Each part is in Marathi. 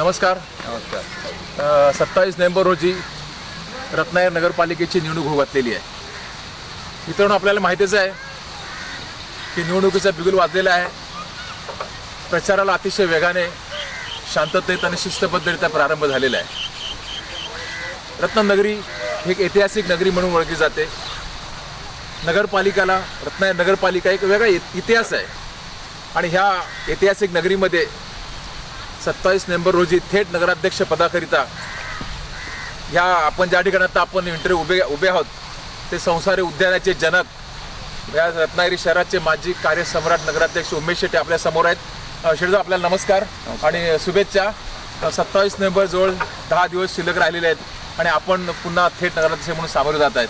नमस्कार. 27 नोव्हेंबर रोजी रत्नागिरी नगरपालिकेची निवडणूक होऊ घातलेली आहे. मित्रांनो, आपल्याला माहितीच आहे की निवडणुकीचा बिगुल वाजलेला आहे. प्रचाराला अतिशय वेगाने, शांततेत आणि शिस्तबद्धरित्या प्रारंभ झालेला आहे. रत्नागिरी ही एक ऐतिहासिक नगरी म्हणून ओळखली जाते. नगरपालिकेला रत्नागिरी नगरपालिका एक वेगळा इतिहास आहे आणि ह्या ऐतिहासिक नगरीमध्ये 27 नोव्हेंबर रोजी थेट नगराध्यक्ष पदाकरिता ह्या आपण ज्या ठिकाणी आता आपण इंटरव्ह्यू उभे आहोत ते संसारी उद्यानाचे जनक या रत्नागिरी शहराचे माजी कार्यसम्राट नगराध्यक्ष उमेश शेट्टी आपल्या समोर आहेत. शेट्टी, आपल्याला नमस्कार आणि शुभेच्छा. 27 नोव्हेंबर जवळ 10 दिवस शिल्लक राहिलेले आहेत आणि आपण पुन्हा थेट नगराध्यक्ष म्हणून सामोरे जात आहेत.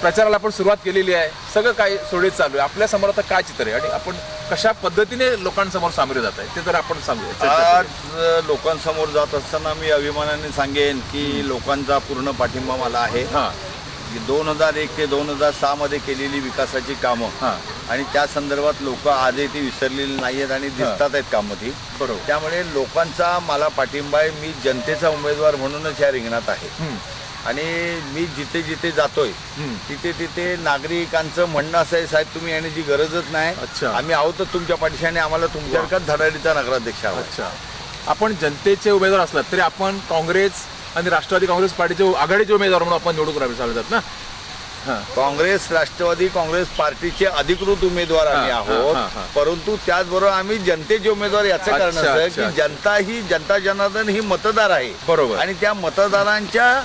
प्रचाराला आपण सुरुवात केलेली आहे. सगळं काही सुरळीत चालू आहे. आपल्या समोर आता काय चित्र आहे आणि आपण कशा पद्धतीने लोकांसमोर सामोरे जात आहे ते जर आपण सांगूया. आज लोकांसमोर जात असताना मी अभिमानाने सांगेन की लोकांचा पूर्ण पाठिंबा मला आहे. 2001 ते 2006 मध्ये केलेली विकासाची कामं आणि त्या संदर्भात लोक आजही ती विसरलेली नाही आहेत आणि दिसतात आहेत कामं ती. बरोबर. त्यामुळे लोकांचा मला पाठिंबा आहे. मी जनतेचा उमेदवार म्हणूनच या रिंगणात आहे आणि मी जिथे जिथे जातोय तिथे तिथे नागरिकांचं म्हणणं असं आहे, साहेब तुम्ही येण्याची गरजच नाही, आम्ही आहोतच तुमच्या पाठीशी आणि आम्हाला तुमच्यासारखाच धडाडीचा नगराध्यक्ष हवा. अच्छा, आपण जनतेचे उमेदवार असलात तरी आपण काँग्रेस आणि राष्ट्रवादी काँग्रेस पार्टीचे आघाडीचे उमेदवार म्हणून आपण निवडून राबवतात ना. काँग्रेस राष्ट्रवादी काँग्रेस पार्टीचे अधिकृत उमेदवार आम्ही आहोत, परंतु त्याचबरोबर आम्ही जनतेचे उमेदवार याचं कारण असं की जनता जनार्दन ही मतदार आहे. बरोबर. आणि त्या मतदारांच्या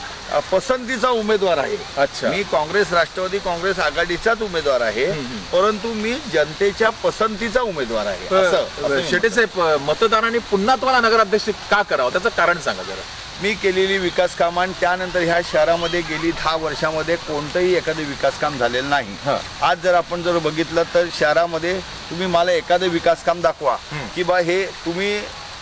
पसंतीचा उमेदवार आहे. अच्छा, मी काँग्रेस राष्ट्रवादी काँग्रेस आघाडीचाच उमेदवार आहे, परंतु मी जनतेच्या पसंतीचा उमेदवार आहे. असं शेट्टी साहेब, मतदारांनी पुन्हा तुम्हाला नगराध्यक्ष का करावं त्याचं कारण सांगा जरा. मी केलेली विकास कामं त्यानंतर ह्या शहरामध्ये गेली 10 वर्षामध्ये कोणतंही एखादं विकास काम झालेलं नाही. आज जर आपण बघितलं तर शहरामध्ये तुम्ही मला एखादं विकास काम दाखवा की बा हे तुम्ही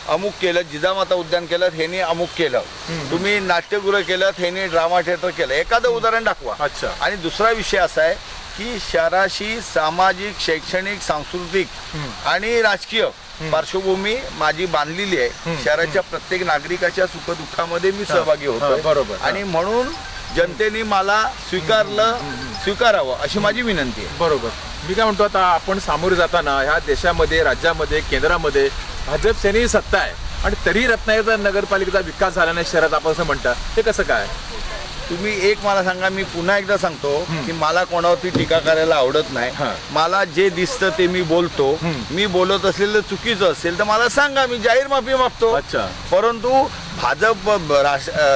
अमुक केलं, जिजामाता उद्यान केलं, ह्याने अमुक केलं, तुम्ही नाट्यगृह केलं, ह्याने ड्रामा थिएटर केलं, एखादं उदाहरण दाखवा. अच्छा. आणि दुसरा विषय असा आहे की शहराशी सामाजिक, शैक्षणिक, सांस्कृतिक आणि राजकीय पार्श्वभूमी माझी बांधलेली आहे. शहराच्या प्रत्येक नागरिकाच्या सुखदुःखामध्ये मी सहभागी होतो. बरोबर. आणि म्हणून जनतेने मला स्वीकारावं अशी माझी विनंती आहे. बरोबर. मी काय म्हणतो, आता आपण सामोरे जाताना ह्या देशामध्ये, राज्यामध्ये, केंद्रामध्ये भाजपची सत्ता आहे आणि तरी रत्नागिरी नगरपालिकेचा विकास झाला नाही शहरात, आपण असं म्हणता, हे कसं काय? तुम्ही एक मला सांगा, मी पुन्हा एकदा सांगतो की मला कोणावरती टीका करायला आवडत नाही. मला जे दिसतं ते मी बोलतो. मी बोलत असलेलं चुकीचं असेल तर मला सांगा, मी जाहीर माफी मागतो. अच्छा. परंतु भाजप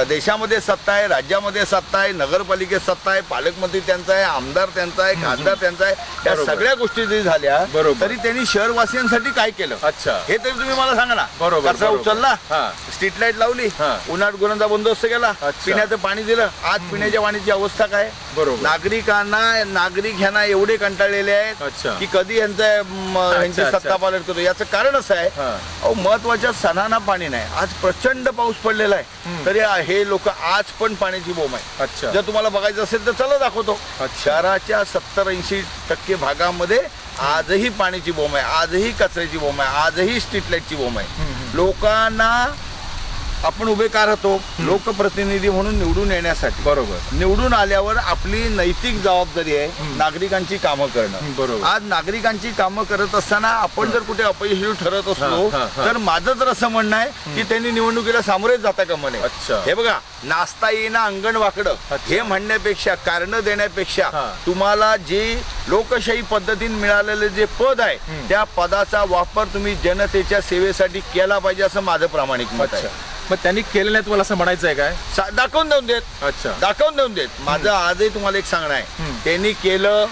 देशामध्ये सत्ता आहे, राज्यामध्ये सत्ता आहे, नगरपालिकेत सत्ता आहे, पालकमंत्री त्यांचा आहे, आमदार त्यांचा आहे, खासदार त्यांचा आहे. या सगळ्या गोष्टी जरी झाल्या तरी त्यांनी शहरवासियांसाठी काय केलं हे तरी तुम्ही मला सांगा ना. बरोबर. कचरा उचलला, स्ट्रीट लाईट लावली, उन्हाळ गुरांचा बंदोबस्त केला, पिण्याचं पाणी दिलं. आज पिण्याच्या पाण्याची अवस्था काय? नागरिक ह्यांना एवढे कंटाळलेले आहेत की कधी यांची सत्ता पालट करतो. याचं कारण असं आहे, महत्वाच्या सणांना पाणी नाही. आज प्रचंड पाऊस पडलेला आहे तरी हे लोक आज पण पाण्याची बोंब आहे. जर तुम्हाला बघायचं असेल तर चला दाखवतो. शहराच्या 70-80% भागामध्ये आजही पाण्याची बोंब आहे, आजही कचऱ्याची बोंब आहे, आजही स्ट्रीट लाईटची बोंब आहे. लोकांना आपण उभे का राहतो? लोकप्रतिनिधी म्हणून निवडून येण्यासाठी. बरोबर. निवडून आल्यावर आपली नैतिक जबाबदारी आहे नागरिकांची कामं करणं. बरोबर. आज नागरिकांची कामं करत असताना आपण जर कुठे अपयशी ठरत असलो तर माझं तर असं म्हणणं आहे की त्यांनी निवडणुकीला सामोरेच जाता कामा नये. हे बघा, नाचता येईना अंगण वाकडं हे म्हणण्यापेक्षा, कारण देण्यापेक्षा तुम्हाला जे लोकशाही पद्धतीने मिळालेलं जे पद आहे त्या पदाचा वापर तुम्ही जनतेच्या सेवेसाठी केला पाहिजे असं माझं प्रामाणिक मत आहे. मग त्यांनी केलं नाही तुम्हाला असं म्हणायचं आहे काय? दाखवून देऊन देत. अच्छा. दाखवून देऊन देत. माझं आजही तुम्हाला एक सांगणं आहे, त्यांनी केलं,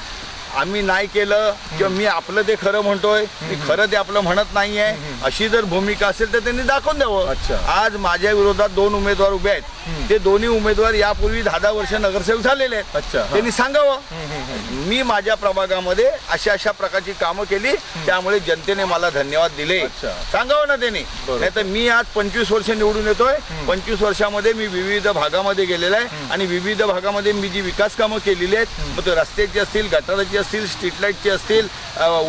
आम्ही नाही केलं किंवा मी आपलं ते खरं म्हणतोय, मी खरं ते आपलं म्हणत नाहीये, अशी जर भूमिका असेल तर त्यांनी दाखवून द्यावं. आज माझ्या विरोधात 2 उमेदवार उभे आहेत. ते दोन्ही उमेदवार यापूर्वी 10 वर्ष नगरसेवक झालेले आहेत. त्यांनी सांगावं, मी माझ्या प्रभागामध्ये अशा प्रकारची कामं केली, त्यामुळे जनतेने मला धन्यवाद दिले. सांगावं ना त्यांनी. नाही तर मी आज 25 वर्ष निवडून येतोय. 25 वर्षामध्ये मी विविध भागामध्ये गेलेला आहे आणि विविध भागामध्ये मी जी विकास कामं केलेली आहेत, मग ते रस्त्याची असतील, गटाराची असतील, स्ट्रीट लाईटची असतील,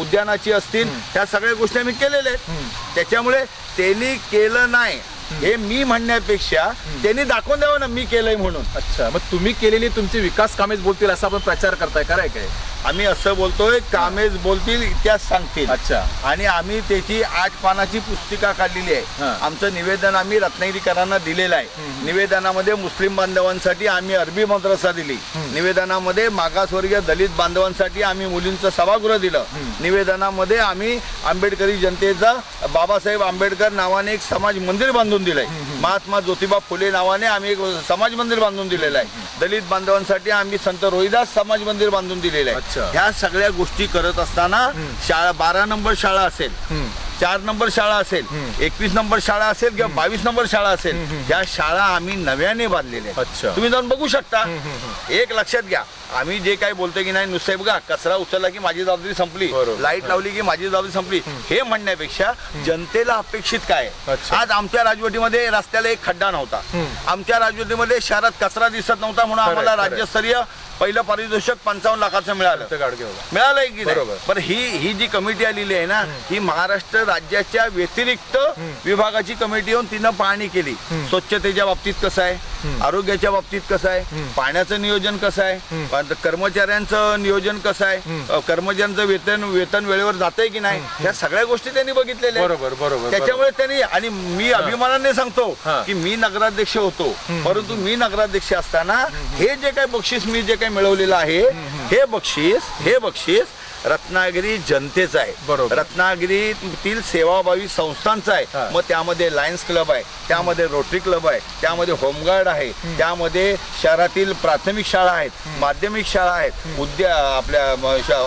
उद्यानाची असतील, ह्या सगळ्या गोष्टी आम्ही केलेल्या आहेत. त्याच्यामुळे त्यांनी केलं नाही हे मी म्हणण्यापेक्षा त्यांनी दाखवून द्यावं ना मी केलंय म्हणून. अच्छा, मग तुम्ही केलेली तुमची विकास कामेच बोलतील असा आपण प्रचार करताय, खरंय काय? आम्ही असं बोलतोय, कामेच बोलतील, इतिहास सांगतील. अच्छा. आणि आम्ही त्याची 8 पानाची पुस्तिका काढलेली आहे. आमचं निवेदन आम्ही रत्नागिरीकरांना दिलेलं आहे. निवेदनामध्ये मुस्लिम बांधवांसाठी आम्ही अरबी मद्रसा दिली. निवेदनामध्ये मागासवर्गीय दलित बांधवांसाठी आम्ही मुलींचं सभागृह दिलं. निवेदनामध्ये आम्ही आंबेडकरी जनतेचा बाबासाहेब आंबेडकर नावाने एक समाज मंदिर बांधून दिलंय. महात्मा ज्योतिबा फुले नावाने आम्ही एक समाज मंदिर बांधून दिलेलं आहे. दलित बांधवांसाठी आम्ही संत रोहिदास समाज मंदिर बांधून दिलेलं आहे. ह्या सगळ्या गोष्टी करत असताना शाळा 12 नंबर शाळा असेल, 4 नंबर शाळा असेल, 21 नंबर शाळा असेल किंवा 22 नंबर शाळा असेल, ह्या शाळा आम्ही नव्याने बांधलेल्या आहेत. तुम्ही जाऊन बघू शकता. एक लक्षात घ्या, आम्ही जे काही बोलतोय की नाही नुसते बघा कचरा उचलला की माझी जबाबदारी संपली, लाईट लावली की माझी जबाबदारी संपली, हे म्हणण्यापेक्षा जनतेला अपेक्षित काय आहे. आज आमच्या राजवटीमध्ये रस्त्याला एक खड्डा नव्हता. आमच्या राजवटीमध्ये शहरात कचरा दिसत नव्हता म्हणून आम्हाला राज्यस्तरीय पहिलं पारितोषिक 55 लाखाचं मिळालं की नाही. पण ही जी कमिटी आलेली आहे ना, ही महाराष्ट्र राज्याच्या व्यतिरिक्त विभागाची कमिटी येऊन तिनं पाहणी केली. स्वच्छतेच्या बाबतीत कसं आहे, आरोग्याच्या बाबतीत कसं आहे, पाण्याचं नियोजन कसं आहे, कर्मचाऱ्यांचं नियोजन कसं आहे, कर्मचाऱ्यांचं वेतन वेळेवर जातंय की नाही, या सगळ्या गोष्टी त्यांनी बघितलेल्या. त्याच्यामुळे त्यांनी, आणि मी अभिमानाने सांगतो की मी नगराध्यक्ष होतो, परंतु मी नगराध्यक्ष असताना हे जे काही बक्षीस मी जे काही मिळवलेलं आहे, हे बक्षीस रत्नागिरी जनतेचं आहे. रत्नागिरीतील सेवाभावी संस्थांचं आहे. मग त्यामध्ये लायन्स क्लब आहे, त्यामध्ये रोटरी क्लब आहे, त्यामध्ये होमगार्ड आहे, त्यामध्ये शहरातील प्राथमिक शाळा आहेत, माध्यमिक शाळा आहेत,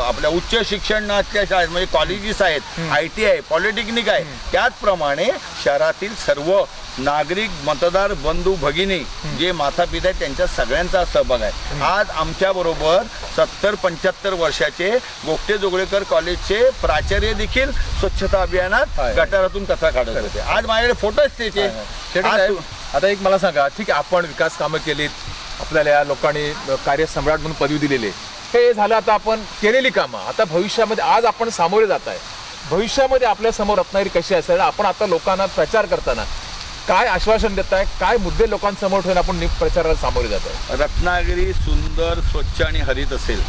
आपल्या उच्च शिक्षणाच्या शाळेत म्हणजे कॉलेजेस आहेत, IT आहे, पॉलिटेक्निक आहे. त्याचप्रमाणे शहरातील सर्व नागरिक मतदार बंधू भगिनी जे माता पिता आहेत त्यांच्या सगळ्यांचा सहभाग आहे. आज आमच्या बरोबर 70-75 वर्षाचे गोगटे जोगळेकर कॉलेजचे प्राचार्य देखील स्वच्छता अभियानात गटारातून कचरा काढत होते. आज माझ्याकडे फोटो आहेत त्याचे. आता एक मला सांगा, ठीक आहे, आपण विकास कामं केलीत, आपल्याला या लोकांनी कार्यसम्राट म्हणून पदवी दिलेली, हे झालं. आता आपण केलेली कामं, आता भविष्यामध्ये आज आपण सामोरे जात आहे, भविष्यामध्ये आपल्या समोर रत्नागिरी कशी असेल, आपण आता लोकांना प्रचार करताना काय आश्वासन देत आहे, काय मुद्दे लोकांसमोर ठेवून आपण प्रचाराला सामोरे जात आहे? रत्नागिरी सुंदर, स्वच्छ आणि हरित असेल.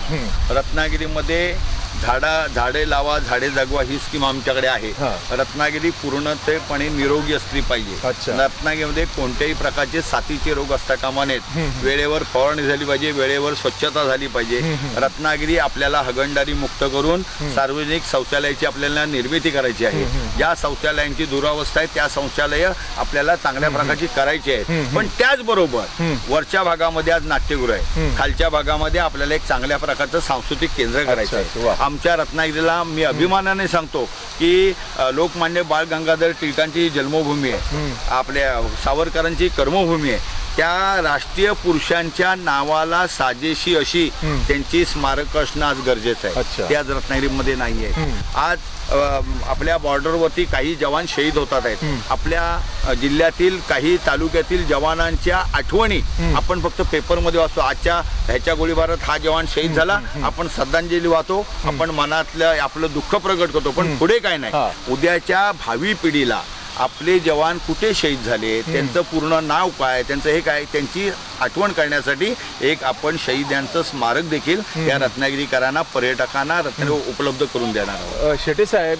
रत्नागिरीमध्ये झाडे लावा, झाडे जगवा ही स्कीम आमच्याकडे आहे. रत्नागिरी पूर्णपणे निरोगी असली पाहिजे. रत्नागिरीमध्ये कोणत्याही प्रकारचे साथीचे रोग असता कामा नयेत. वेळेवर फवारणी झाली पाहिजे, वेळेवर स्वच्छता झाली पाहिजे. रत्नागिरी आपल्याला हगणदारी मुक्त करून सार्वजनिक शौचालयाची आपल्याला निर्मिती करायची आहे. ज्या शौचालयांची दुरावस्था आहे त्या शौचालय आपल्याला चांगल्या प्रकारची करायची आहेत. पण त्याचबरोबर वरच्या भागामध्ये आज नाट्यगृह आहे, खालच्या भागामध्ये आपल्याला एक चांगल्या प्रकारचं सांस्कृतिक केंद्र करायचं आहे. आमच्या रत्नागिरीला मी अभिमानाने सांगतो की लोकमान्य बाळ गंगाधर टिळकांची जन्मभूमी आहे, आपल्या सावरकरांची कर्मभूमी आहे. त्या राष्ट्रीय पुरुषांच्या नावाला साजेशी अशी त्यांची स्मारक असणं आज गरजेचं आहे. ते आज रत्नागिरीमध्ये नाही आहे. आज आपल्या बॉर्डरवरती काही जवान शहीद होतात आहेत. आपल्या जिल्ह्यातील काही तालुक्यातील जवानांच्या आठवणी आपण फक्त पेपरमध्ये वाचतो. आजच्या ह्याच्या गोळीबारात हा जवान शहीद झाला, आपण श्रद्धांजली वाहतो, आपण मनातलं आपलं दुःख प्रकट करतो. पण पुढे काय नाही, उद्याच्या भावी पिढीला आपले जवान कुठे शहीद झाले, त्यांचं पूर्ण नाव काय, त्यांचं हे काय, त्यांची आठवण करण्यासाठी एक आपण शहीदांचं स्मारक देखील या रत्नागिरीकरांना, पर्यटकांना रत्नागिरी उपलब्ध करून देणार आहोत. शेटे साहेब,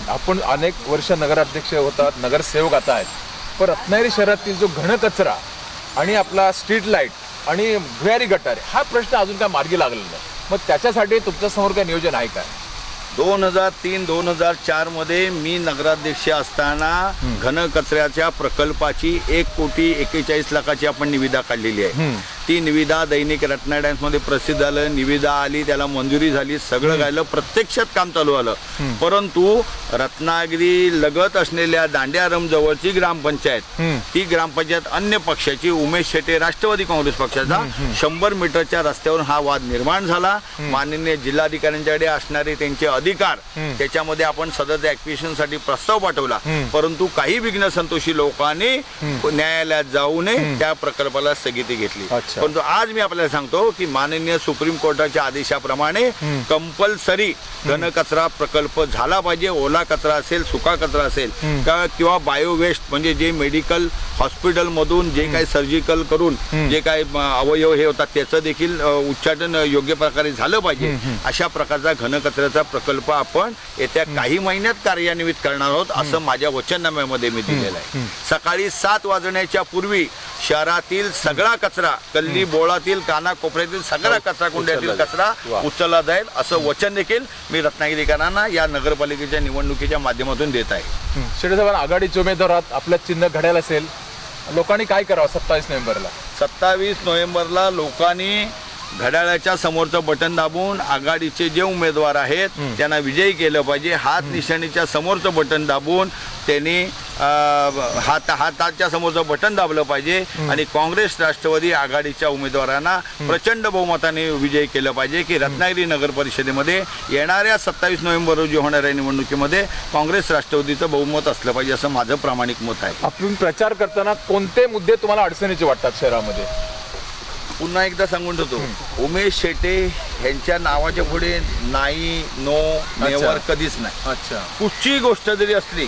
आपण अनेक वर्ष नगराध्यक्ष होतात, नगरसेवक आता आहेत, पण रत्नागिरी शहरातील जो घनकचरा आणि आपला स्ट्रीट लाईट आणि भुयारी गटारे हा प्रश्न अजून काय मार्गी लागलेला नाही. मग त्याच्यासाठी तुमच्या समोर काय नियोजन आहे काय? 2003-2004 मध्ये मी नगराध्यक्ष असताना घनकचऱ्याच्या प्रकल्पाची 1,41,00,000 आपण निविदा काढलेली आहे. ती निविदा दैनिक रत्नागिरी मध्ये प्रसिद्ध झालं, निविदा आली, त्याला मंजुरी झाली, सगळं झालं, प्रत्यक्षात काम चालू आलं. परंतु रत्नागिरी लगत असलेल्या दांड्यारम जवळची ग्रामपंचायत, ती ग्रामपंचायत अन्य पक्षाची, उमेश शेटे राष्ट्रवादी काँग्रेस पक्षाचा, 100 मीटरच्या रस्त्यावरून हा वाद निर्माण झाला. माननीय जिल्हाधिकाऱ्यांच्याकडे असणारे त्यांचे अधिकार, त्याच्यामध्ये आपण सदर ऍक्विजिशन साठी प्रस्ताव पाठवला. परंतु काही विघ्न संतोषी लोकांनी न्यायालयात जाऊ नये त्या प्रकल्पाला स्थगिती घेतली. परंतु आज मी आपल्याला सांगतो की माननीय सुप्रीम कोर्टाच्या आदेशाप्रमाणे कंपल्सरी घनकचरा प्रकल्प झाला पाहिजे. ओला कचरा असेल, सुका कचरा असेल किंवा बायो वेस्ट म्हणजे जे मेडिकल हॉस्पिटल मधून जे काही सर्जिकल करून जे काही अवयव हे होतात त्याचं देखील उच्चाटन योग्य प्रकारे झालं पाहिजे. अशा प्रकारचा घनकचऱ्याचा प्रकल्प आपण येत्या काही महिन्यात कार्यान्वित करणार आहोत असं माझ्या वचननाम्यामध्ये मी दिलेलं आहे. सकाळी 7 वाजण्याच्या पूर्वी शहरातील सगळा कचरा, गल्ली बोळातील कानाकोपऱ्यातील सगळा कचरा कुंड्यातील कचरा उचलला जाईल असं वचन देखील मी रत्नागिरीकरांना या नगरपालिकेच्या निवडणुकीच्या माध्यमातून देत आहे. शेटे साहेब, आघाडीचे उमेदवार आपलं चिन्ह घड्याळ असेल, लोकांनी काय करावं 27 नोव्हेंबरला? 27 नोव्हेंबरला लोकांनी घड्याळाच्या समोरचं बटन दाबून आघाडीचे जे उमेदवार आहेत त्यांना विजयी केलं पाहिजे. हात निशाणीच्या समोरचं बटन दाबून त्यांनी हाताच्या समोरचं बटन दाबलं पाहिजे आणि काँग्रेस राष्ट्रवादी आघाडीच्या उमेदवारांना प्रचंड बहुमताने विजयी केलं पाहिजे की रत्नागिरी नगर परिषदेमध्ये येणाऱ्या 27 नोव्हेंबर रोजी होणाऱ्या निवडणुकीमध्ये काँग्रेस राष्ट्रवादीचं बहुमत असलं पाहिजे असं माझं प्रामाणिक मत आहे. आपण प्रचार करताना कोणते मुद्दे तुम्हाला अडचणीचे वाटतात शहरामध्ये? पुन्हा एकदा सांगून ठेवतो, उमेश शेटे यांच्या नावाच्या पुढे नाही, नो, नेवर कधीच नाही. अच्छा. कुठची गोष्ट जरी असली,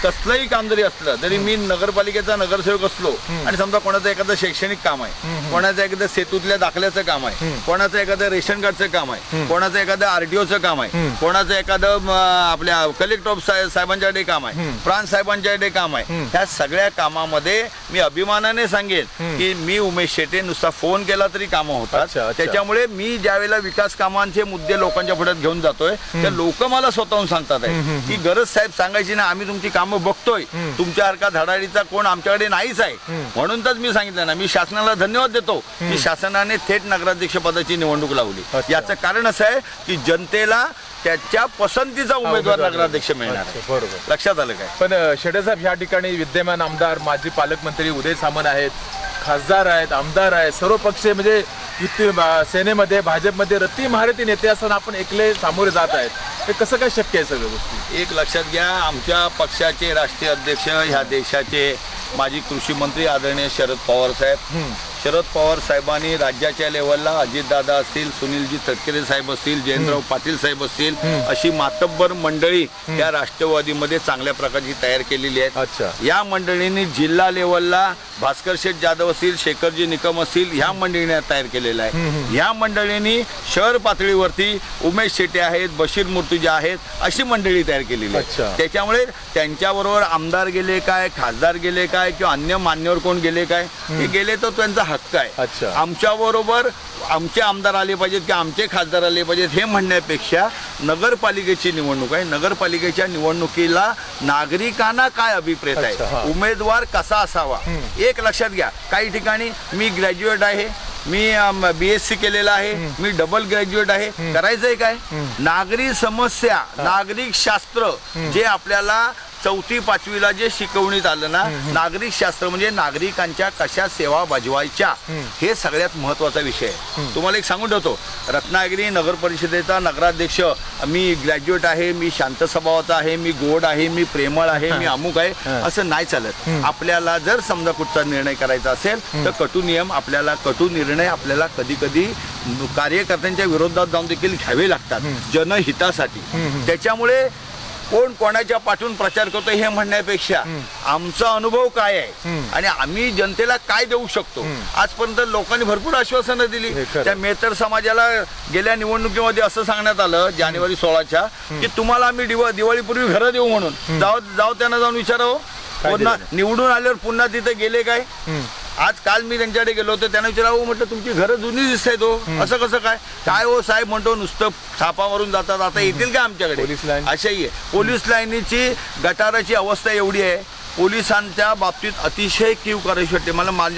कसलंही काम जरी असलं तरी मी नगरपालिकेचा नगरसेवक असलो आणि समजा कोणाचं एखादं शैक्षणिक काम आहे, कोणाचं एखादं सेतूतल्या दाखल्याचं काम आहे, कोणाचं एखादं रेशन कार्डचं काम आहे, कोणाचं एखादं आरटीओचं काम आहे, कोणाचं एखादं आपल्या कलेक्टर साहेबांच्याकडे काम आहे, प्रांत साहेबांच्याकडे काम आहे, ह्या सगळ्या कामामध्ये मी अभिमानाने सांगेन की मी उमेश शेटे नुसता फोन केला तरी कामं होतात. त्याच्यामुळे मी ज्यावेळेला विकास कामांचे मुद्दे लोकांच्या पुढे घेऊन जातोय तर लोक मला स्वतःहून सांगतात आहे की गरज साहेब सांगायची ना, आम्ही तुमची कामं बघतोय, तुमच्यासारखा धडाडीचा कोण आमच्याकडे नाहीच आहे. म्हणून तर मी सांगितलं ना, मी शासनाला धन्यवाद देतो की शासनाने थेट नगराध्यक्ष पदाची निवडणूक लावली. याचं कारण असं आहे की जनतेला त्याच्या पसंतीचा उमेदवार नगराध्यक्ष मिळणार आहे. बरोबर, लक्षात आलं काय? पण शेटे साहेब, या ठिकाणी विद्यमान आमदार, माजी पालकमंत्री उदय सामंत आहेत, खासदार आहेत, आमदार आहेत, सर्व पक्ष म्हणजे सेनेमध्ये भाजपमध्ये रत्ती महारथी नेते असताना आपण एकले सामोरे जात आहेत. हे कसं काय शक्य आहे सगळ्या गोष्टी? एक लक्षात घ्या, आमच्या पक्षाचे राष्ट्रीय अध्यक्ष, ह्या देशाचे माजी कृषी मंत्री आदरणीय शरद पवार साहेब, शरद पवार साहेबांनी राज्याच्या लेवलला अजितदादा असतील, सुनीलजी तटकरे साहेब असतील, जयंतराव पाटील साहेब असतील, अशी मातब्बर मंडळी या राष्ट्रवादीमध्ये चांगल्या प्रकारची तयार केलेली आहेत. या मंडळींनी जिल्हा लेवलला भास्कर शेठ जाधव असतील, शेखरजी निकम असतील, ह्या मंडळीने तयार केलेलं आहे. ह्या मंडळींनी शहर पातळीवरती उमेश शेटे आहेत, बशीर मुर्तुजा आहेत, अशी मंडळी तयार केलेली आहे. त्याच्यामुळे त्यांच्याबरोबर आमदार गेले काय, खासदार गेले काय किंवा अन्य मान्यवर कोण गेले काय, हे गेले तर त्यांचा हक्क आहे. आमच्या बरोबर आमचे आमदार आले पाहिजेत की आमचे खासदार आले पाहिजेत हे म्हणण्यापेक्षा नगरपालिकेची निवडणूक आहे. नगरपालिकेच्या निवडणुकीला नागरिकांना काय अभिप्रेत आहे, उमेदवार कसा असावा. एक लक्षात घ्या, काही ठिकाणी मी ग्रॅज्युएट आहे, मी BSc केलेला आहे, मी डबल ग्रॅज्युएट आहे, करायचंय काय? नागरिक समस्या, नागरिक शास्त्र जे आपल्याला 4वी 5वीला जे शिकवण्यात आलं ना, नागरिक शास्त्र म्हणजे नागरिकांच्या कशा सेवा बजवायच्या, हे सगळ्यात महत्वाचा विषय आहे. तुम्हाला एक सांगून ठेवतो, रत्नागिरी नगर परिषदेचा नगराध्यक्ष मी ग्रॅज्युएट आहे, मी शांत स्वभावाचा आहे, मी गोड आहे, मी प्रेमळ आहे, मी अमुक आहे, असं नाही चालत. आपल्याला जर समजा कुठचा निर्णय करायचा असेल तर कटू नियम, आपल्याला कटू निर्णय आपल्याला कधी कधी कार्यकर्त्यांच्या विरोधात जाऊन देखील घ्यावे लागतात जनहितासाठी. त्याच्यामुळे कोण कोणाच्या पाठून प्रचार करतो हे म्हणण्यापेक्षा आमचा अनुभव काय आहे आणि आम्ही जनतेला काय देऊ शकतो. आजपर्यंत लोकांनी भरपूर आश्वासनं दिली. त्या मेहतर समाजाला गेल्या निवडणुकीमध्ये असं सांगण्यात आलं जानेवारी 16च्या की तुम्हाला आम्ही दिवाळीपूर्वी घरं देऊ म्हणून. जाऊ त्यांना जाऊन विचारावं, पुन्हा निवडून आल्यावर पुन्हा तिथे गेले काय? आज काल मी त्यांच्याकडे गेलो होतो, त्यांना विचारावं म्हटलं तुमची घरं जुनी दिसतायत हो, असं कसं काय? काय हो साहेब म्हणतो, नुसतं छापावरून जातात, आता येतील का आमच्याकडे? अशाही आहे. पोलीस लाईनीची गटाराची अवस्था एवढी आहे, पोलिसांच्या बाबतीत अतिशय कीव करायची वाटते.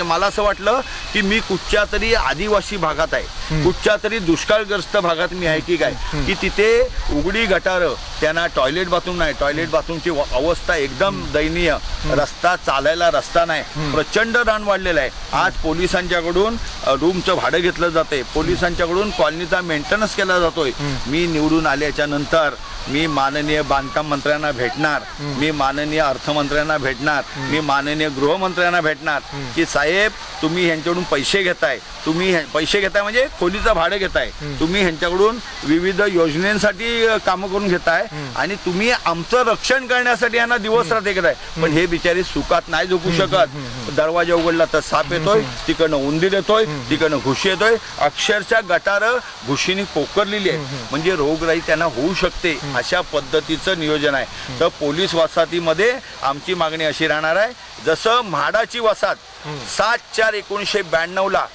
मला असं वाटलं की मी कुठच्या तरी आदिवासी भागात आहे, कुठच्या तरी दुष्काळग्रस्त भागात मी आहे की काय, की तिथे उघडी गटारं, त्यांना टॉयलेट बाथरूम नाही, टॉयलेट बाथरूमची अवस्था एकदम दयनीय, रस्ता चालायला रस्ता नाही, प्रचंड रान वाढलेलं आहे. आज पोलिसांच्याकडून रूमचं भाडं घेतलं जाते, पोलिसांच्याकडून कॉलनीचा मेंटेनन्स केला जातोय. मी निवडून आल्याच्या नंतर मी माननीय बांधकाम मंत्र्यांना भेटणार, मी माननीय अर्थमंत्र्यांना भेटणार, मी माननीय गृहमंत्र्यांना भेटणार की साहेब तुम्ही ह्यांच्याकडून पैसे घेताय, तुम्ही पैसे घेताय म्हणजे खोलीचं भाडं घेताय, तुम्ही ह्यांच्याकडून विविध योजनेसाठी कामं करून घेताय आणि तुम्ही आमचं रक्षण करण्यासाठी यांना दिवस रात्र घेताय, पण हे बिचारी सुखात नाही झोपू शकत. दरवाजा उघडला तर साप येतोय, तिकडनं उंदीर येतोय, तिकडनं घुशी येतोय, अक्षरशः गटार घुशीने पोखरलेली आहे, म्हणजे रोगराई त्यांना होऊ शकते. अशा पद्धतीचं नियोजन आहे. तर पोलीस वसाहतीमध्ये आमची मागणी अशी राहणार आहे, जसं म्हाडाची वसाहत 7/4/1992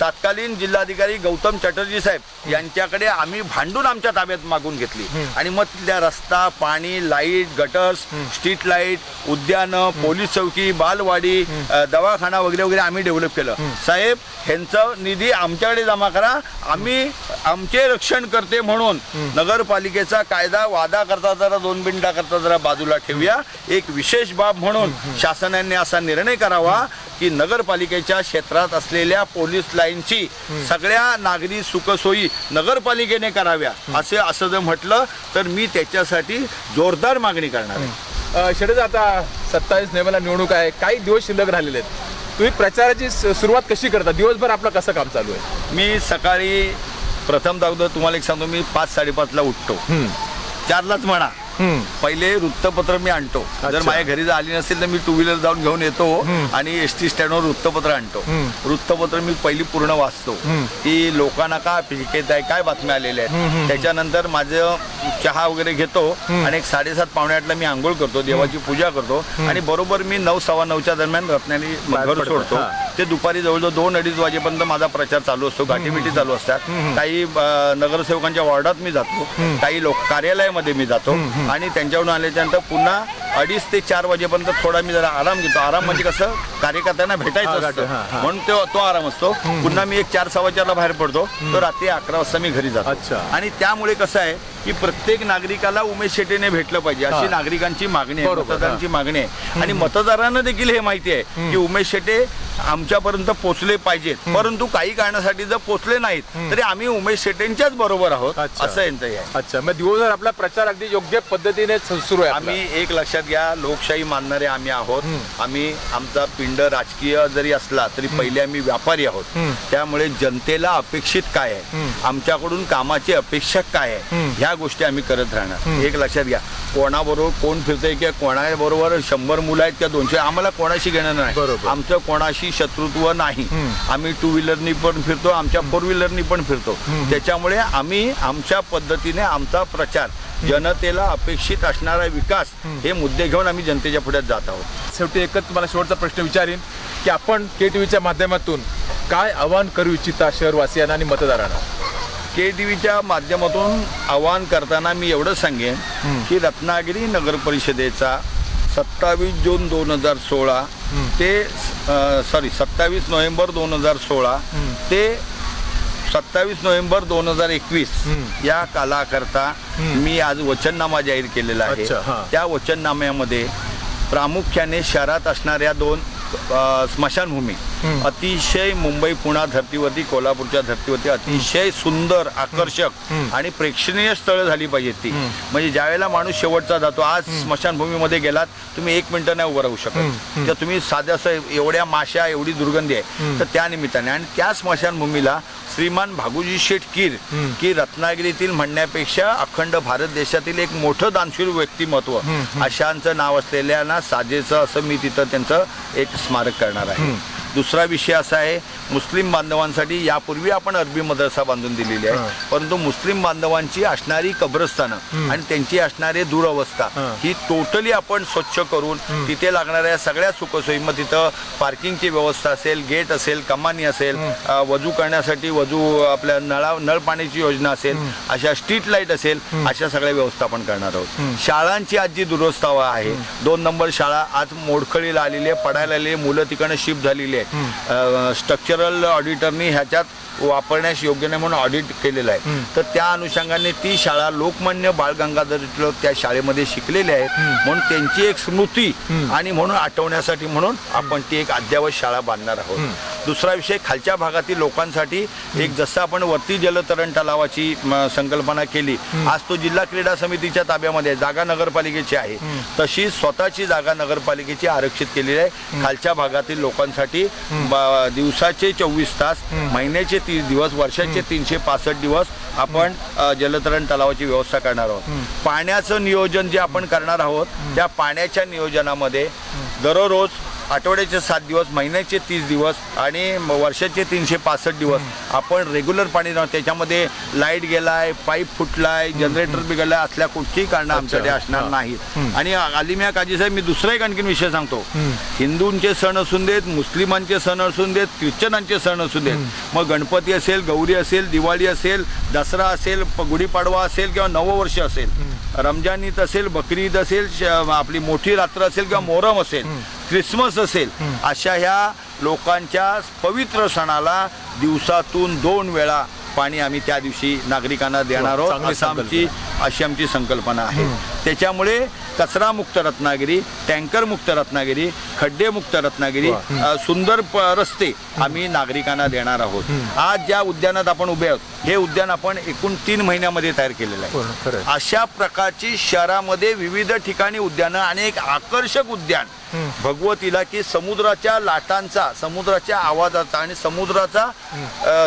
तत्कालीन जिल्हाधिकारी गौतम चटर्जी साहेब यांच्याकडे आम्ही भांडून आमच्या ताब्यात मागून घेतली आणि मग तिथल्या रस्ता, पाणी, लाईट, गटर्स, स्ट्रीट लाईट, उद्यानं, पोलीस चौकी, बालवाडी, दवाखाना वगैरे वगैरे आम्ही डेव्हलप केलं. साहेब ह्यांचा निधी आमच्याकडे जमा करा, आम्ही आमचे रक्षण करते म्हणून नगरपालिकेचा कायदा वादा करता जरा 2 मिनिटा करता जरा बाजूला ठेवूया. एक विशेष बाब म्हणून शासनाने असा निर्णय करावा की नगरपालिकेच्या क्षेत्रात असलेल्या पोलीस लाईनची सगळ्या नागरी सुखसोयी नगरपालिकेने कराव्या. असं जर म्हटलं तर मी त्याच्यासाठी जोरदार मागणी करणार आहे. शेडच आता 27 नोव्हेंबरला निवडणूक आहे, काही दिवस शिल्लक राहिलेले आहेत. तुम्ही प्रचाराची सुरुवात कशी करता? दिवसभर आपलं कसं काम चालू आहे? मी सकाळी प्रथम तुम्हाला एक सांगतो, मी 5-5:30ला उठतो. 4लाच म्हणा, पहिले वृत्तपत्र मी आणतो. जर माझ्या घरी जर आली नसेल तर मी 2 व्हीलर जाऊन घेऊन येतो आणि एसटी स्टँडवर वृत्तपत्र आणतो. वृत्तपत्र मी पहिली पूर्ण वाचतो की लोकांना काय अपेक्षित आहे, काय बातम्या आलेल्या आहेत. त्याच्यानंतर माझं चहा वगैरे घेतो आणि एक 7:30-8:45ला मी आंघोळ करतो, देवाची पूजा करतो आणि बरोबर मी 9-9:15च्या दरम्यान रत्नागिरी घर सोडतो. ते दुपारी जवळजवळ 2-2:30 वाजेपर्यंत माझा प्रचार चालू असतो. गाठीमिठी चालू असतात. काही नगरसेवकांच्या वॉर्डात मी जातो, काही लोक कार्यालयामध्ये मी जातो आणि त्यांच्याकडून आल्याच्यानंतर पुन्हा 2:30 ते 4 वाजेपर्यंत थोडा मी जरा आराम घेतो. आराम म्हणजे कसं, कार्यकर्त्यांना भेटायचं असतं म्हणून तो आराम असतो. पुन्हा मी 4-4:15ला बाहेर पडतो, तो रात्री 11 वाजता मी घरी जातो. आणि त्यामुळे कसं आहे की प्रत्येक नागरिकाला उमेश शेटेने भेटलं पाहिजे अशी नागरिकांची मागणी आहे, मतदारांची मागणी आहे. आणि मतदारांना देखील हे माहिती आहे की उमेश शेटे आमच्यापर्यंत पोहोचले पाहिजेत, परंतु काही कारणासाठी जर पोहोचले नाहीत तरी आम्ही उमेश शेटेंच्याच बरोबर आहोत, असं यांचं आहे. अच्छा, मग दिवसभर आपला प्रचार अगदी योग्य पद्धतीने सुरू आहे. आम्ही एक लक्षात घ्या, लोकशाही मानणारे आम्ही आहोत. आम्ही आमचा पिंड राजकीय जरी असला तरी पहिले आम्ही व्यापारी आहोत. त्यामुळे जनतेला अपेक्षित काय आहे, आमच्याकडून कामाची अपेक्षा काय आहे, ह्या गोष्टी आम्ही करत राहणार. एक लक्षात घ्या, कोणाबरोबर कोण फिरतंय किंवा कोणाबरोबर 100 मुलं आहेत किंवा 200, आम्हाला कोणाशी घेणं नाही. आमचं कोणाशी शत्रुत्व नाही. आम्ही 2 व्हीलरनी पण फिरतो, आमच्या 4 व्हीलरनी पण फिरतो. त्याच्यामुळे आम्ही आमच्या पद्धतीने आमचा प्रचार, जनतेला अपेक्षित असणारा विकास हे मुद्दे घेऊन आम्ही जनतेच्या पुढे जात आहोत. शेवटी एकच तुम्हाला शेवटचा प्रश्न विचारीन की आपण KTVच्या माध्यमातून काय आवाहन करू इच्छिता शहरवासियांना आणि मतदारांना? KTVच्या माध्यमातून आवाहन करताना मी एवढं सांगेन की रत्नागिरी नगर परिषदेचा 27 जून 2016 ते 27 नोव्हेंबर 2016 ते 27 नोव्हेंबर 2021 या कालाकरता मी आज वचननामा जाहीर केलेला आहे. त्या वचननाम्यामध्ये प्रामुख्याने शहरात असणाऱ्या 2 स्मशानभूमी, अतिशय मुंबई पुणा धर्तीवरती, कोल्हापूरच्या धर्तीवरती अतिशय सुंदर, आकर्षक आणि प्रेक्षणीय स्थळ झाली पाहिजे ती. म्हणजे ज्यावेळेला माणूस शेवटचा जातो, आज स्मशानभूमीमध्ये गेलात तुम्ही 1 मिनिटं नाही उभं राहू शकत. तर तुम्ही साध्या एवढ्या माश्या, एवढी दुर्गंधी आहे. तर त्या निमित्ताने आणि त्या स्मशानभूमीला श्रीमान भागुजी शेठ कीर की रत्नागिरीतील म्हणण्यापेक्षा अखंड भारत देशातील एक मोठं दानशूर व्यक्तिमत्व अशांचं नाव असलेल्या साजेचं असं मी तिथं त्यांचं एक स्मारक करणार आहे. दुसरा विषय असा आहे, मुस्लिम बांधवांसाठी यापूर्वी आपण अरबी मदरसा बांधून दिलेली आहे, परंतु मुस्लिम बांधवांची असणारी कब्रस्थानं आणि त्यांची असणारी दुरवस्था ही टोटली आपण स्वच्छ करून तिथे लागणाऱ्या सगळ्या सुखसोयी, मग तिथं पार्किंगची व्यवस्था असेल, गेट असेल, कमानी असेल, वजू करण्यासाठी आपल्या नळ पाण्याची योजना असेल, अशा स्ट्रीट लाईट असेल, अशा सगळ्या व्यवस्था आपण करणार आहोत. शाळांची आज जी दुरवस्था आहे, 2 नंबर शाळा आज मोडखळीला आलेली आहे, पडायला आलेली, मुलं तिकडनं शिफ्ट झालेली आहे. स्ट्रक्चरल ऑडिटरनी ह्याच्यात वापरण्यास योग्य नाही म्हणून ऑडिट केलेलं आहे. तर त्या अनुषंगाने ती शाळा लोकमान्य बाळ गंगाधर टिळक त्या शाळेमध्ये शिकलेले आहेत, म्हणून त्यांची एक स्मृती आणि म्हणून आठवण्यासाठी म्हणून आपण ती एक अद्ययावत शाळा बांधणार आहोत. दुसरा विषय खालच्या भागातील लोकांसाठी एक जसं आपण वरती जलतरण तलावाची संकल्पना केली, आज तो जिल्हा क्रीडा समितीच्या ताब्यामध्ये जागा नगरपालिकेची आहे, तशी स्वतःची जागा नगरपालिकेची आरक्षित केलेली आहे खालच्या भागातील लोकांसाठी। दिवसाचे 24 तास, महिन्याचे 30 दिवस, वर्षाचे 365 दिवस आपण जलतरण तलावाची व्यवस्था करणार आहोत। पाण्याचं नियोजन जे आपण करणार आहोत त्या पाण्याच्या नियोजनामध्ये दररोज आठवड्याचे 7 दिवस, महिन्याचे 30 दिवस आणि वर्षाचे 365 दिवस आपण रेग्युलर पाणी देणार। त्याच्यामध्ये लाईट गेलाय, पाईप फुटलाय, जनरेटर बिघडलाय असल्या कुठलीही कारणं आमच्याकडे असणार नाहीत। आणि अलिमिया काजी साहेब, मी दुसरा एक आणखीन विषय सांगतो, हिंदूंचे सण असून देत, मुस्लिमांचे सण असून देत, ख्रिश्चनांचे सण असून देत, मग गणपती असेल, गौरी असेल, दिवाळी असेल, दसरा असेल, गुढीपाडवा असेल किंवा नववर्ष असेल, रमजान ईद असेल, बकरी ईद असेल, आपली मोठी रात्र असेल किंवा मोहरम असेल, क्रिसमस असेल, अशा ह्या लोकांच्या पवित्र सणाला दिवसातून 2 वेळा पाणी आम्ही त्या दिवशी नागरिकांना देणार आहोत, अशी आमची संकल्पना आहे। त्याच्यामुळे कचरामुक्त रत्नागिरी, टँकरमुक्त रत्नागिरी, खड्डेमुक्त रत्नागिरी, सुंदर रस्ते आम्ही नागरिकांना देणार आहोत। आज ज्या उद्यानात आपण उभे आहोत हे उद्यान आपण एकूण 3 महिन्यामध्ये तयार केलेलं आहे। अशा प्रकारची शहरामध्ये विविध ठिकाणी उद्यानं आणि एक आकर्षक उद्यान भगवतीला की समुद्राच्या लाटांचा, समुद्राच्या आवाजाचा आणि समुद्राचा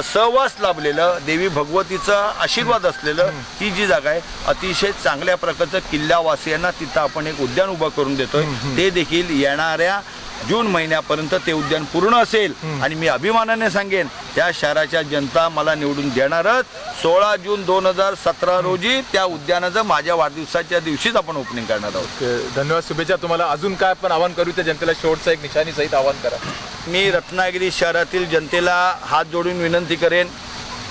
सहवास लाभलेलं, देवी भगवतीचा आशीर्वाद असलेलं ही जी जागा आहे, अतिशय चांगल्या प्रकारचं किल्ल्यावासियांना तिथं आपण एक उद्यान उभं करून देतोय। ते देखील येणाऱ्या जून महिन्यापर्यंत ते उद्यान पूर्ण असेल आणि मी अभिमानाने सांगेन त्या शहराच्या जनता मला निवडून देणारच। 16 जून 2017 रोजी त्या उद्यानाचं माझ्या वाढदिवसाच्या दिवशीच आपण ओपनिंग करणार आहोत। धन्यवाद, शुभेच्छा तुम्हाला। अजून काय आपण आवाहन करू त्या जनतेला, शेवटचं एक निशाणी सहित आवाहन करा। मी रत्नागिरी शहरातील जनतेला हात जोडून विनंती करेन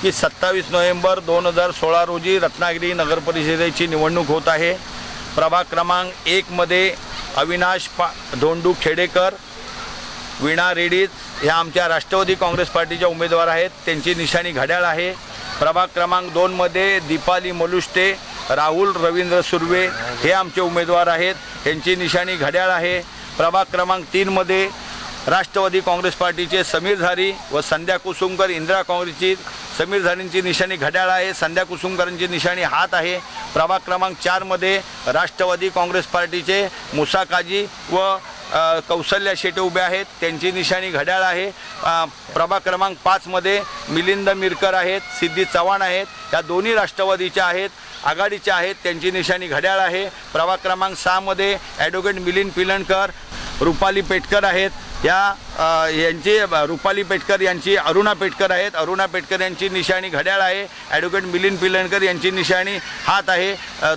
की 27 नोव्हेंबर 2016 रोजी रत्नागिरी नगर परिषदेची निवडणूक होत आहे। प्रभाग क्रमांक 1 मध्ये अविनाश धोंडू खेडेकर, वीणा रेडीज ह्या आमच्या राष्ट्रवादी काँग्रेस पार्टीच्या उमेदवार आहेत, त्यांची निशाणी घड्याळ आहे। प्रभाग क्रमांक 2 मध्ये दीपाली मलुष्टे, राहुल रवींद्र सुर्वे हे आमचे उमेदवार आहेत, त्यांची निशाणी घड्याळ आहे। प्रभाग क्रमांक 3 मध्ये राष्ट्रवादी काँग्रेस पार्टीचे समीर धारी व संध्या कुसुमकर, इंदिरा काँग्रेसची समीर धारींची निशाणी घड्याळ आहे, संध्या कुसुमकरांची निशाणी हात आहे। प्रभाग क्रमांक 4 मध्ये राष्ट्रवादी काँग्रेस पार्टीचे मुसा काजी व कौशल्या शेटे उभे आहेत, त्यांची निशाणी घड्याळ आहे। प्रभाग क्रमांक 5 मध्ये मिलिंद मिरकर आहेत, सिद्धी चव्हाण आहेत, या दोन्ही राष्ट्रवादीच्या आहेत, आघाडीच्या आहेत, त्यांची निशाणी घड्याळ आहे। प्रभाग क्रमांक 6 मध्ये ॲडव्होकेट मिलिंद पिलणकर, रुपाली पेटकर आहेत, यांची रुपाली पेटकर यांची अरुणा पेटकर आहेत, अरुणा पेटकर यांची निशाणी घड्याळ आहे। ॲडव्होकेट मिलिंद पिलणकर यांची निशाणी हात आहे।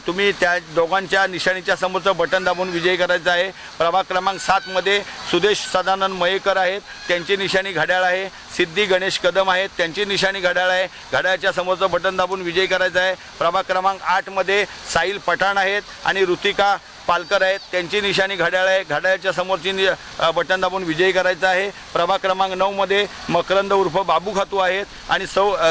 तुम्ही त्या दोघांच्या निशाणीच्या समोरचं बटन दाबून विजयी करायचं आहे। प्रभाग क्रमांक 7 मध्ये सुदेश सदानंद मयेकर आहेत, त्यांची निशाणी घड्याळ आहे। सिद्धी गणेश कदम आहेत, त्यांची निशाणी घड्याळ आहे, घड्याळच्या समोरचं बटन दाबून विजयी करायचं आहे। प्रभाग क्रमांक 8 मध्ये साहिल पठाण आहेत आणि ऋतिका पालकर आहेत, त्यांची निशाणी घड्याळ आहे, घड्याळच्या समोरची बटन दाबून विजयी करायचा आहे। प्रभाग क्रमांक 9 मध्ये मकरंद उर्फ बाबू खातू आहेत आणि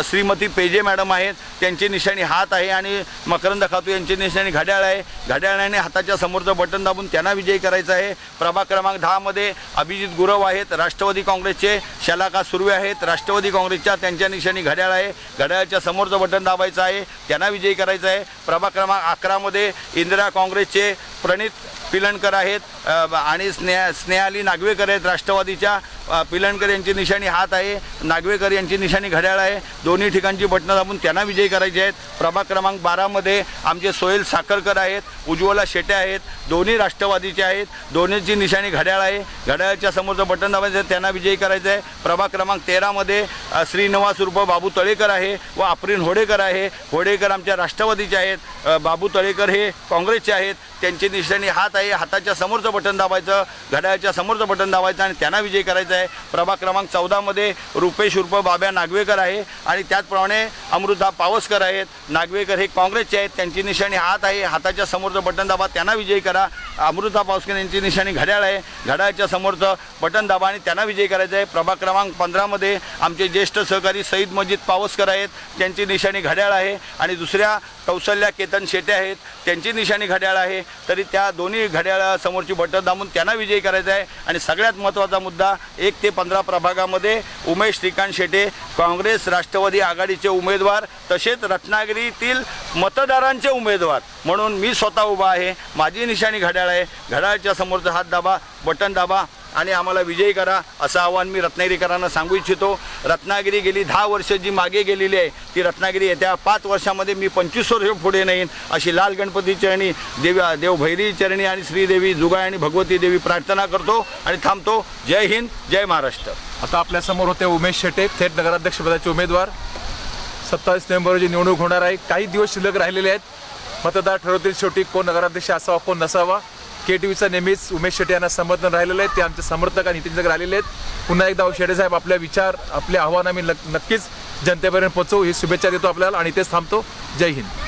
श्रीमती पेजे मॅडम आहेत, त्यांची निशाणी हात आहे आणि मकरंद खातू यांची निशाणी घड्याळ आहे, घड्याळाने हाताच्या समोरचं बटन दाबून त्यांना विजयी करायचं आहे। प्रभाग क्रमांक 10 मध्ये अभिजित गुरव आहेत, राष्ट्रवादी काँग्रेसचे शलाका सुर्वे आहेत, राष्ट्रवादी काँग्रेसच्या त्यांच्या निशाणी घड्याळ आहे, घड्याळच्या समोरचं बटन दाबायचं आहे, त्यांना विजयी करायचं आहे। प्रभाग क्रमांक 11 मध्ये इंदिरा काँग्रेसचे प्रणित पिलणकर आहेत आणि स्नेहाली नागवेकर आहेत, राष्ट्रवादीच्या पिलणकर यांची निशाणी हात आहे, नागवेकर यांची निशाणी घड्याळ आहे, दोन्ही ठिकाणची बटणं दाबून त्यांना विजयी करायचे आहेत। प्रभाग क्रमांक 12 मध्ये आमचे सोहेल साखरकर आहेत, उज्ज्वला शेटे आहेत, दोन्ही राष्ट्रवादीचे आहेत, दोन्हीची निशाणी घड्याळ आहे, घड्याळच्या समोरचं बटन दाबायचं आहे, त्यांना विजयी करायचं आहे। प्रभाग क्रमांक 13 मध्ये श्रीनिवास उर्फ बाबू तळेकर आहे व आफरीन होडेकर आहे, होडेकर आमच्या राष्ट्रवादीचे आहेत, बाबू तळेकर हे काँग्रेसचे आहेत, त्यांची निशाणी हात आहे, हाताच्या समोरचं बटन दाबायचं, घड्याळच्या समोरचं बटन दाबायचं आणि त्यांना विजयी करायचं आहे। प्रभाग क्रमांक 14 मध्ये रुपेश उर्फ बाब्या नागवेकर आहे आणि त्याचप्रमाणे अमृता पावसकर आहेत, नागवेकर हे काँग्रेसचे आहेत, त्यांची निशाणी हात आहे, हाताच्या समोरचं बटन दाबा, त्यांना विजयी करा। अमृता पावसकर यांची निशाणी घड्याळ आहे, घड्याळच्या समोरचं बटन दाबा आणि त्यांना विजयी करायचं आहे। प्रभाग क्रमांक 15 मध्ये आमचे ज्येष्ठ सहकारी सईद मजीद पावसकर आहेत, त्यांची निशाणी घड्याळ आहे आणि दुसऱ्या कौशल्या केतन शेटे आहेत, त्यांची निशाणी घड्याळ आहे। तरी त्या दोन्ही घड्याळासमोरची बटन दाबून त्यांना विजयी करायचा आहे. आणि सगळ्यात महत्त्वाचा मुद्दा 1 ते 15 प्रभागामध्ये उमेश श्रीकांत शेटे काँग्रेस राष्ट्रवादी आघाडीचे उमेदवार तसेच रत्नागिरीतील मतदारांचे उमेदवार म्हणून मी स्वतः उभा आहे. माझी निशाणी घड्याळ आहे. घड्याळाच्या समोरचा हात दाबा, बटन दाबा आणि आम्हाला विजयी करा असं आव्हान मी रत्नागिरीकरांना सांगू इच्छितो. रत्नागिरी गेली 10 वर्ष जी मागे गेलेली आहे ती रत्नागिरी येत्या 5 वर्षामध्ये मी 25 वर्ष पुढे नेईन अशी लाल गणपती चरणी देव भैरी चरणी आणि श्रीदेवी जुगाय आणि भगवती देवी प्रार्थना करतो आणि थांबतो. जय हिंद, जय महाराष्ट्र. आता आपल्यासमोर होते उमेश शेटे, थेट नगराध्यक्षपदाचे उमेदवार. 27 नोव्हेंबर रोजी निवडणूक होणार आहे. काही दिवस शिल्लक राहिलेले आहेत. मतदार ठरवतील शेवटी कोण नगराध्यक्ष असावा कोण नसावा. KTVचा नेहमीच उमेश शेटे यांना समर्थन राहिलेलं आहे. ते आमचे समर्थक आणि हितचिंतक राहिलेले आहेत. पुन्हा एकदा शेटे साहेब आपल्या विचार आपले आव्हान आम्ही नक्कीच जनतेपर्यंत पोहोचवू ही शुभेच्छा देतो आपल्याला आणि तेच थांबतो. जय हिंद.